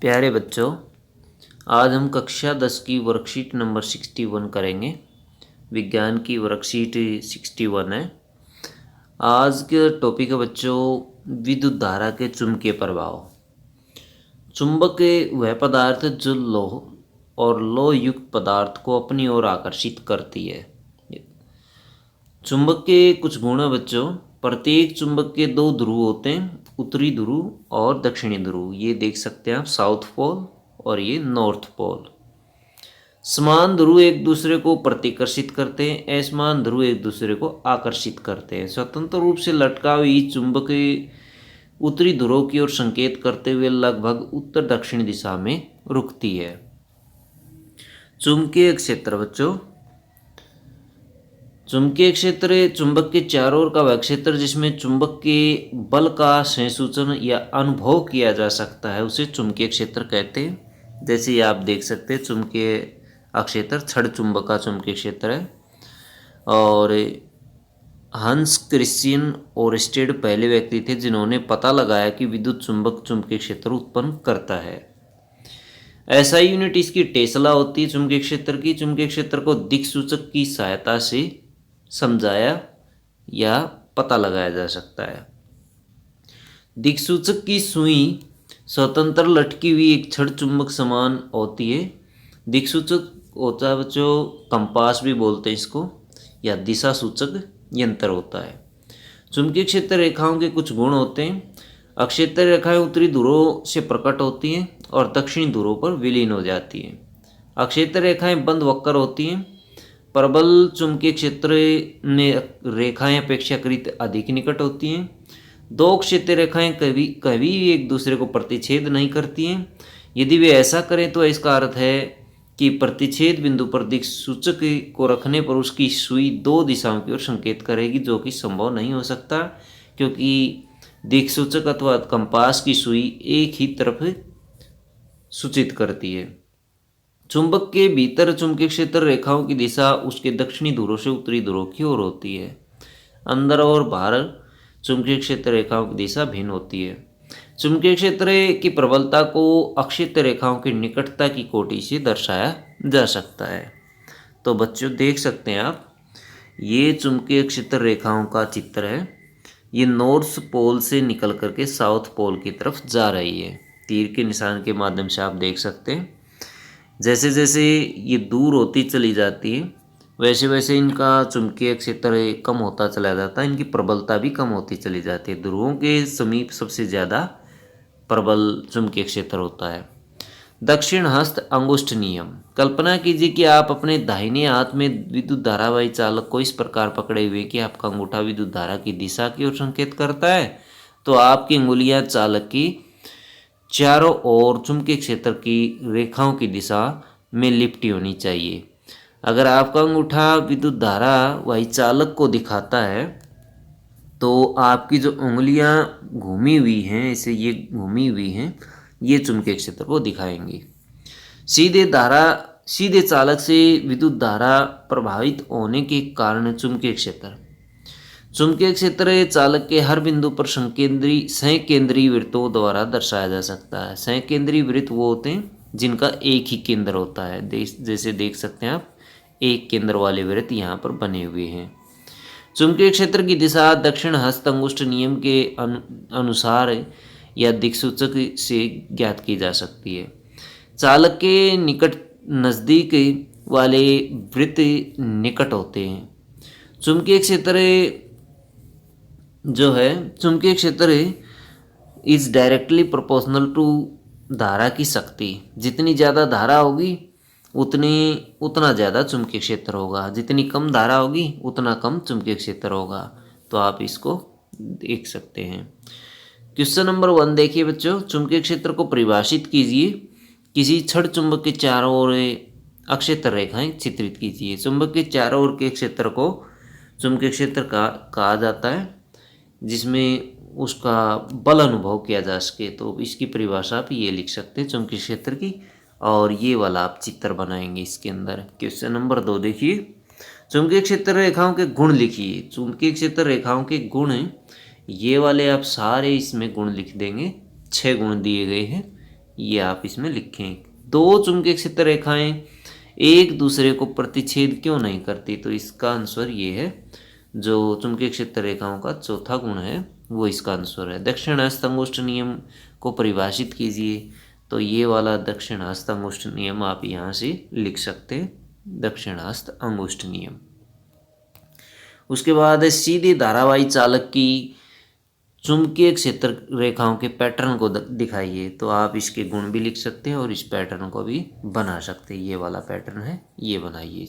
प्यारे बच्चों, आज हम कक्षा 10 की वर्कशीट नंबर 61 करेंगे। विज्ञान की वर्कशीट 61 है। आज के टॉपिक है बच्चों विद्युत धारा के चुंबकीय प्रभाव। चुंबक वह पदार्थ जो लोह और लोह युक्त पदार्थ को अपनी ओर आकर्षित करती है। चुंबक के कुछ गुण है बच्चों। प्रत्येक चुंबक के दो ध्रुव होते हैं, उत्तरी ध्रुव और दक्षिणी ध्रुव। ये देख सकते हैं आप, साउथ पोल और ये नॉर्थ पोल। समान ध्रुव एक दूसरे को प्रतिकर्षित करते हैं, असमान ध्रुव एक दूसरे को आकर्षित करते हैं। स्वतंत्र रूप से लटका हुई चुंबक उत्तरी ध्रुव की ओर संकेत करते हुए लगभग उत्तर दक्षिण दिशा में रुकती है। चुंबकीय क्षेत्र बच्चों, चुंबकीय क्षेत्र चुंबक के चारों ओर का वह क्षेत्र जिसमें चुंबक के बल का संसूचन या अनुभव किया जा सकता है उसे चुंबकीय क्षेत्र कहते हैं। जैसे ये आप देख सकते हैं, चुंबकीय क्षेत्र छड़ चुंबक का चुंबकीय क्षेत्र है। और हंस क्रिश्चियन ओरस्टेड पहले व्यक्ति थे जिन्होंने पता लगाया कि विद्युत चुंबक चुंबकीय क्षेत्र उत्पन्न करता है। ऐसा यूनिट इसकी टेस्ला होती है चुंबकीय क्षेत्र की। चुंबकीय क्षेत्र को दिक्सूचक की सहायता से समझाया या पता लगाया जा सकता है। दिक्सूचक की सुई स्वतंत्र लटकी हुई एक छड़ चुंबक समान होती है। दिक्सूचक होता है बच्चों, कंपास भी बोलते हैं इसको, या दिशा सूचक यंत्र होता है। चुंबकीय क्षेत्र रेखाओं के कुछ गुण होते हैं। अक्षेत्र रेखाएं उत्तरी ध्रुवों से प्रकट होती हैं और दक्षिणी ध्रुवों पर विलीन हो जाती हैं। अक्षेत्र रेखाएं बंद वक्र होती हैं। प्रबल चुंबकीय क्षेत्र में रेखाएं अपेक्षाकृत अधिक निकट होती हैं। दो क्षेत्र रेखाएं कभी कभी एक दूसरे को प्रतिच्छेद नहीं करती हैं। यदि वे ऐसा करें तो इसका अर्थ है कि प्रतिच्छेद बिंदु पर दिक्सूचक को रखने पर उसकी सुई दो दिशाओं की ओर संकेत करेगी, जो कि संभव नहीं हो सकता क्योंकि दिक्सूचक अथवा कंपास की सुई एक ही तरफ सूचित करती है। चुंबक के भीतर चुंबकीय क्षेत्र रेखाओं की दिशा उसके दक्षिणी ध्रुव से उत्तरी ध्रुव की ओर होती है। अंदर और बाहर चुंबकीय क्षेत्र रेखाओं की दिशा भिन्न होती है। चुंबकीय क्षेत्र की प्रबलता को अक्षेत्र रेखाओं की निकटता की कोटि से दर्शाया जा सकता है। तो बच्चों देख सकते हैं आप, ये चुंबकीय क्षेत्र रेखाओं का चित्र है। ये नॉर्थ पोल से निकल करके साउथ पोल की तरफ जा रही है। तीर के निशान के माध्यम से आप देख सकते हैं। जैसे जैसे ये दूर होती चली जाती है वैसे वैसे इनका चुंबकीय क्षेत्र कम होता चला जाता है, इनकी प्रबलता भी कम होती चली जाती है। ध्रुवों के समीप सबसे ज़्यादा प्रबल चुंबकीय क्षेत्र होता है। दक्षिण हस्त अंगुष्ठ नियम। कल्पना कीजिए कि आप अपने दाहिने हाथ में विद्युत धारावाही चालक को इस प्रकार पकड़े हुए कि आपका अंगूठा विद्युत धारा की दिशा की ओर संकेत करता है, तो आपकी उंगलियां चालक की चारों ओर चुंबकीय क्षेत्र की रेखाओं की दिशा में लिपटी होनी चाहिए। अगर आपका अंगूठा विद्युत धारावाही चालक को दिखाता है तो आपकी जो उंगलियां घूमी हुई हैं, इसे ये घूमी हुई हैं, ये चुंबकीय क्षेत्र को दिखाएंगी। सीधे चालक से विद्युत धारा प्रभावित होने के कारण चुंबकीय क्षेत्र चालक के हर बिंदु पर संकेंद्रीय वृत्तों द्वारा दर्शाया जा सकता है। संकेंद्रीय वृत्त वो होते हैं जिनका एक ही केंद्र होता है। जैसे देख सकते हैं आप, एक केंद्र वाले वृत्त यहाँ पर बने हुए हैं। चुंबकीय क्षेत्र की दिशा दक्षिण हस्त अंगुष्ठ नियम के अनुसार या दिक्सूचक से ज्ञात की जा सकती है। चालक के निकट नज़दीक वाले वृत्त निकट होते हैं। चुंबकीय क्षेत्र इज डायरेक्टली प्रोपोर्शनल टू धारा की शक्ति। जितनी ज़्यादा धारा होगी उतना ज़्यादा चुंबकीय क्षेत्र होगा, जितनी कम धारा होगी उतना कम चुंबकीय क्षेत्र होगा। तो आप इसको देख सकते हैं। क्वेश्चन नंबर 1 देखिए बच्चों, चुंबकीय क्षेत्र को परिभाषित कीजिए। किसी छड़ चुंबक के चारों ओर अक्षेत्र रेखाएं चित्रित कीजिए। चुंबक के चारों ओर के क्षेत्र को चुंबकीय क्षेत्र कहा जाता है, जिसमें उसका बल अनुभव किया जा सके। तो इसकी परिभाषा आप ये लिख सकते हैं चुंबकीय क्षेत्र की, और ये वाला आप चित्र बनाएंगे इसके अंदर। क्वेश्चन नंबर 2 देखिए, चुंबकीय क्षेत्र रेखाओं के गुण लिखिए। चुंबकीय क्षेत्र रेखाओं के गुण ये वाले आप सारे इसमें गुण लिख देंगे। 6 गुण दिए गए हैं, ये आप इसमें लिखें। दो चुंबकीय क्षेत्र रेखाएं एक दूसरे को प्रतिच्छेद क्यों नहीं करती, तो इसका आंसर ये है, जो चुंबकीय क्षेत्र रेखाओं का चौथा गुण है वो इसका आंसर है। दक्षिणास्त अंगुष्ठ नियम को परिभाषित कीजिए, तो ये वाला दक्षिणास्त अंगुष्ठ नियम आप यहाँ से लिख सकते हैं, दक्षिणास्त अंगुष्ठ नियम। उसके बाद सीधे धारावाही चालक की चुंबकीय क्षेत्र रेखाओं के पैटर्न को दिखाइए, तो आप इसके गुण भी लिख सकते हैं और इस पैटर्न को भी बना सकते हैं। ये वाला पैटर्न है, ये बनाइए।